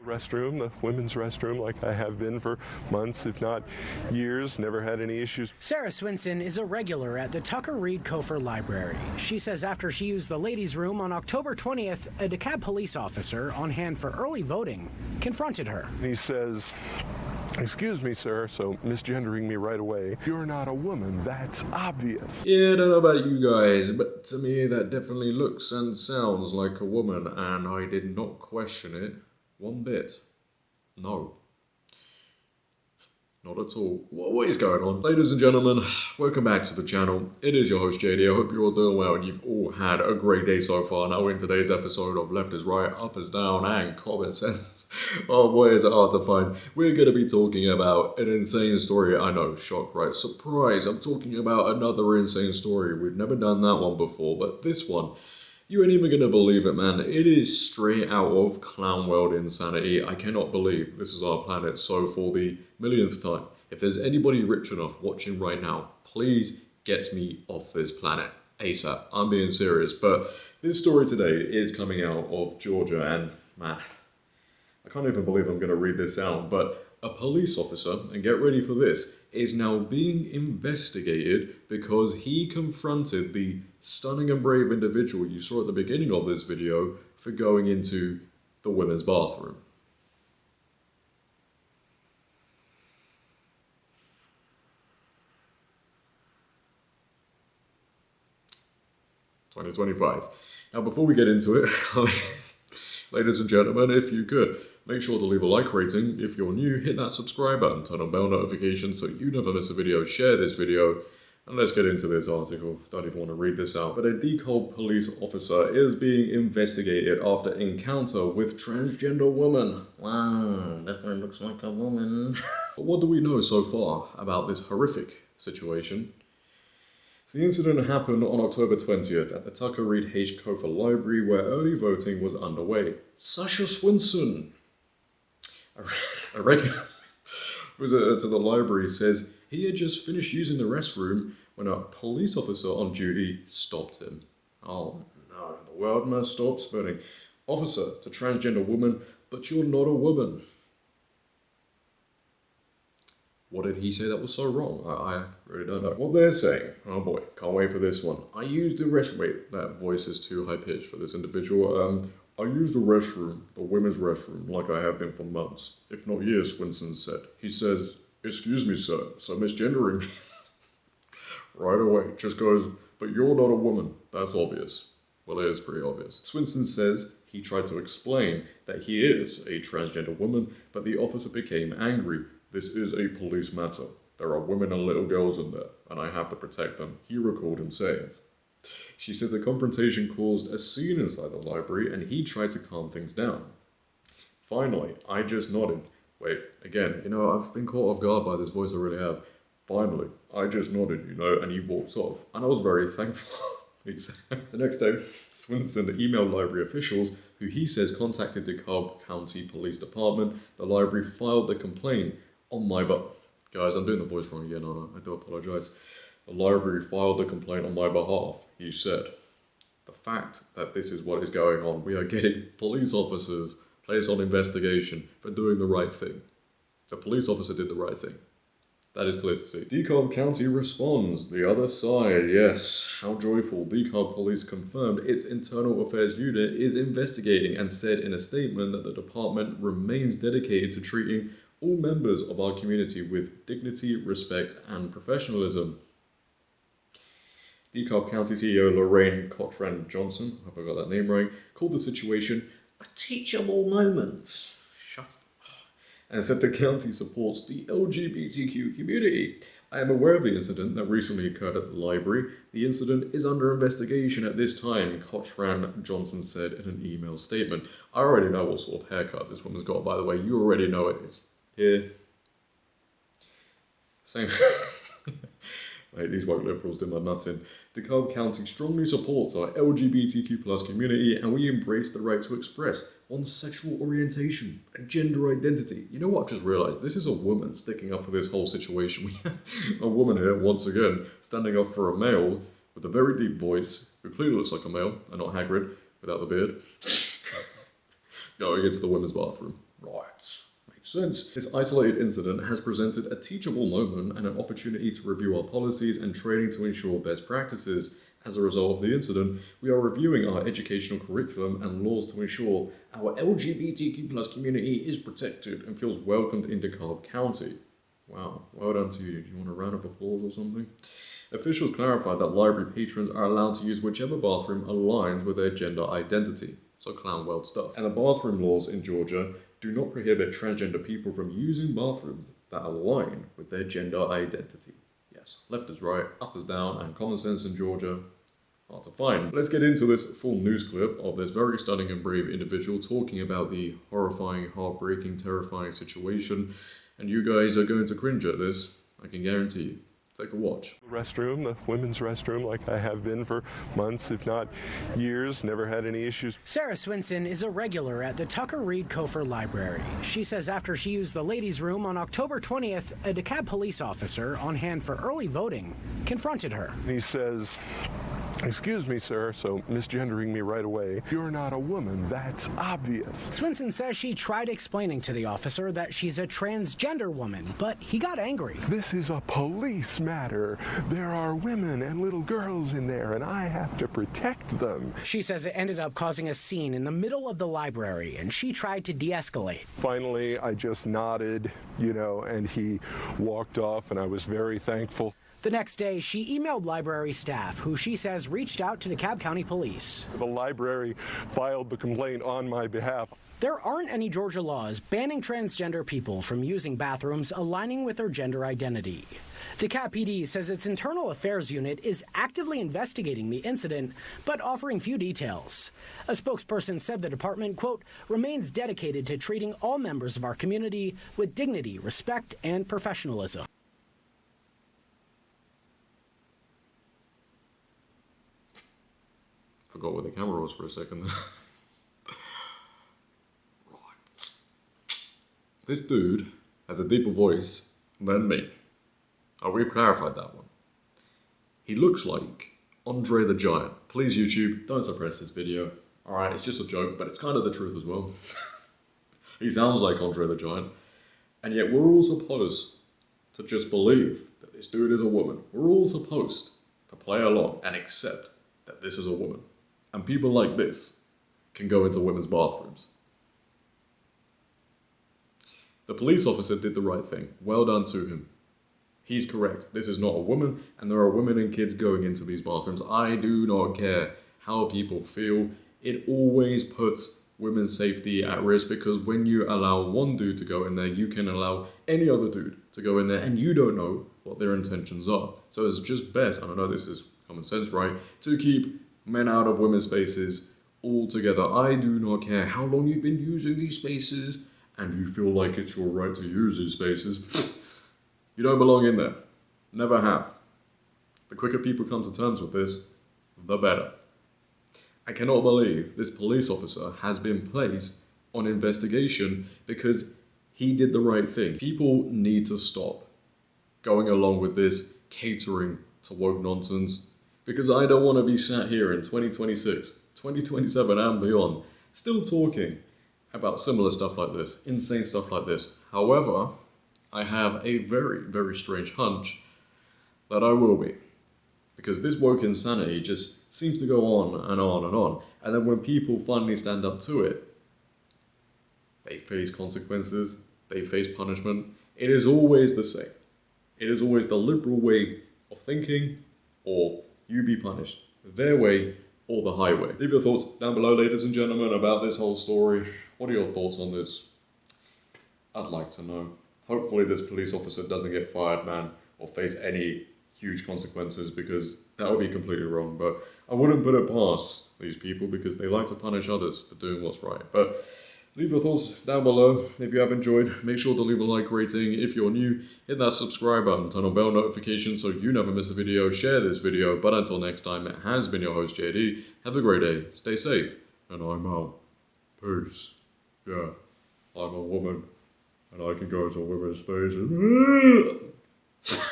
Restroom, the women's restroom, like I have been for months, if not years, never had any issues. Sarah Swinson is a regular at the Tucker Reed Kofer Library. She says after she used the ladies' room on October 20th, a DeKalb police officer on hand for early voting confronted her. He says, "Excuse me, sir," so misgendering me right away. "You're not a woman, that's obvious." Yeah, I don't know about you guys, but to me that definitely looks and sounds like a woman, and I did not question it one bit. No. Not at all. What is going on? Ladies and gentlemen, welcome back to the channel. It is your host JD. I hope you're all doing well and you've all had a great day so far. Now in today's episode of Left is Right, Up is Down and Common Sense. Oh boy, is it hard to find. We're going to be talking about an insane story. I know, shock, right? Surprise, I'm talking about another insane story. We've never done that one before, but this one, you ain't even gonna believe it, man. It is straight out of Clown World insanity. I cannot believe this is our planet. So for the millionth time, if there's anybody rich enough watching right now, please get me off this planet ASAP. I'm being serious. But this story today is coming out of Georgia, and man, I can't even believe I'm gonna read this out, but a police officer, and get ready for this, is now being investigated because he confronted the stunning and brave individual you saw at the beginning of this video for going into the women's bathroom. (2025). Now before we get into it, ladies and gentlemen, if you could, make sure to leave a like rating. If you're new, hit that subscribe button, turn on bell notifications so you never miss a video, share this video, and let's get into this article. Don't even want to read this out. But a DeKalb police officer is being investigated after encounter with transgender woman. Wow, that one looks like a woman. But what do we know so far about this horrific situation? The incident happened on October 20th at the Tucker Reed H. Kofer Library where early voting was underway. Sasha Swinson, a regular visitor to the library, says he had just finished using the restroom when a police officer on duty stopped him. Oh no, the world must stop spinning. Officer to transgender woman, but you're not a woman. What did he say that was so wrong? I really don't know. What they're saying, oh boy, can't wait for this one. I used the restroom. Wait, that voice is too high pitched for this individual. I used the restroom, the women's restroom, like I have been for months, if not years, Swinson said. He says, "Excuse me, sir, so misgendering me." Right away, just goes, "But you're not a woman, that's obvious." Well, it is pretty obvious. Swinson says he tried to explain that he is a transgender woman, but the officer became angry. "This is a police matter. There are women and little girls in there, and I have to protect them," he recalled him saying. She says the confrontation caused a scene inside the library, and he tried to calm things down. "Finally, I just nodded." Wait, again, I've been caught off guard by this voice, I really have. "Finally, I just nodded, and he walked off. And I was very thankful." The next day, Swinson emailed library officials, who he says contacted the DeKalb County Police Department. The library filed the complaint on my behalf. Guys, I'm doing the voice wrong again, aren't I? I do apologize. The library filed the complaint on my behalf, he said. The fact that this is what is going on, we are getting police officers placed on investigation for doing the right thing. The police officer did the right thing. That is clear to see. DeKalb County responds. The other side, yes. How joyful. DeKalb Police confirmed its internal affairs unit is investigating and said in a statement that the department remains dedicated to treating all members of our community with dignity, respect, and professionalism. DeKalb County CEO Lorraine Cochran Johnson, I hope I got that name right, called the situation a teachable moment. Shut up. And said the county supports the LGBTQ community. "I am aware of the incident that recently occurred at the library. The incident is under investigation at this time," Cochran Johnson said in an email statement. I already know what sort of haircut this woman's got, by the way. You already know it. It's here. Same. Mate, these woke liberals do my nuts in. DeKalb County strongly supports our LGBTQ+ community, and we embrace the right to express one's sexual orientation and gender identity. You know what I've just realised? This is a woman sticking up for this whole situation. We have a woman here, once again, standing up for a male with a very deep voice, who clearly looks like a male, and not Hagrid, without the beard, going into the women's bathroom. Right. Makes sense. This isolated incident has presented a teachable moment and an opportunity to review our policies and training to ensure best practices. As a result of the incident, we are reviewing our educational curriculum and laws to ensure our LGBTQ+ community is protected and feels welcomed in DeKalb County. Wow, well done to you. Do you want a round of applause or something? Officials clarified that library patrons are allowed to use whichever bathroom aligns with their gender identity. So clown world stuff. And the bathroom laws in Georgia do not prohibit transgender people from using bathrooms that align with their gender identity. Yes, left is right, up is down, and common sense in Georgia, hard to find. Let's get into this full news clip of this very stunning and brave individual talking about the horrifying, heartbreaking, terrifying situation. And you guys are going to cringe at this, I can guarantee you. Take a watch. Restroom, the women's restroom, like I have been for months, if not years, never had any issues. Sarah Swinson is a regular at the Tucker Reed Kofer Library. She says after she used the ladies' room on October 20th, a DeKalb police officer on hand for early voting confronted her. He says, "Excuse me, sir," so misgendering me right away. "You're not a woman, that's obvious." Swinson says she tried explaining to the officer that she's a transgender woman, but he got angry. "This is a police matter. There are women and little girls in there, and I have to protect them." She says it ended up causing a scene in the middle of the library, and she tried to de-escalate. Finally, I just nodded, and he walked off, and I was very thankful. The next day, she emailed library staff, who she says reached out to DeKalb County Police. The library filed the complaint on my behalf. There aren't any Georgia laws banning transgender people from using bathrooms aligning with their gender identity. DeKalb PD says its internal affairs unit is actively investigating the incident, but offering few details. A spokesperson said the department, quote, remains dedicated to treating all members of our community with dignity, respect, and professionalism. Forgot where the camera was for a second. Right. This dude has a deeper voice than me. Oh, we've clarified that one. He looks like Andre the Giant. Please, YouTube, don't suppress this video. Alright, it's just a joke, but it's kind of the truth as well. He sounds like Andre the Giant. And yet we're all supposed to just believe that this dude is a woman. We're all supposed to play along and accept that this is a woman. And people like this can go into women's bathrooms. The police officer did the right thing. Well done to him. He's correct. This is not a woman, and there are women and kids going into these bathrooms. I do not care how people feel. It always puts women's safety at risk, because when you allow one dude to go in there, you can allow any other dude to go in there, and you don't know what their intentions are. So it's just best, I don't know, this is common sense, right, to keep men out of women's spaces altogether. I do not care how long you've been using these spaces and you feel like it's your right to use these spaces. You don't belong in there. Never have. The quicker people come to terms with this, the better. I cannot believe this police officer has been placed on investigation because he did the right thing. People need to stop going along with this catering to woke nonsense. Because I don't want to be sat here in 2026, 2027 and beyond, still talking about similar stuff like this, insane stuff like this. However, I have a very, very strange hunch that I will be. Because this woke insanity just seems to go on and on and on. And then when people finally stand up to it, they face consequences, they face punishment. It is always the same. It is always the liberal way of thinking, or you be punished. Their way or the highway. Leave your thoughts down below, ladies and gentlemen, about this whole story. What are your thoughts on this? I'd like to know. Hopefully this police officer doesn't get fired, man, or face any huge consequences, because that would be completely wrong. But I wouldn't put it past these people, because they like to punish others for doing what's right. But leave your thoughts down below. If you have enjoyed, make sure to leave a like rating. If you're new, hit that subscribe button, turn on bell notifications so you never miss a video, share this video. But until next time, it has been your host, JD. Have a great day, stay safe, and I'm out. Peace. Yeah, I'm a woman, and I can go to women's spaces.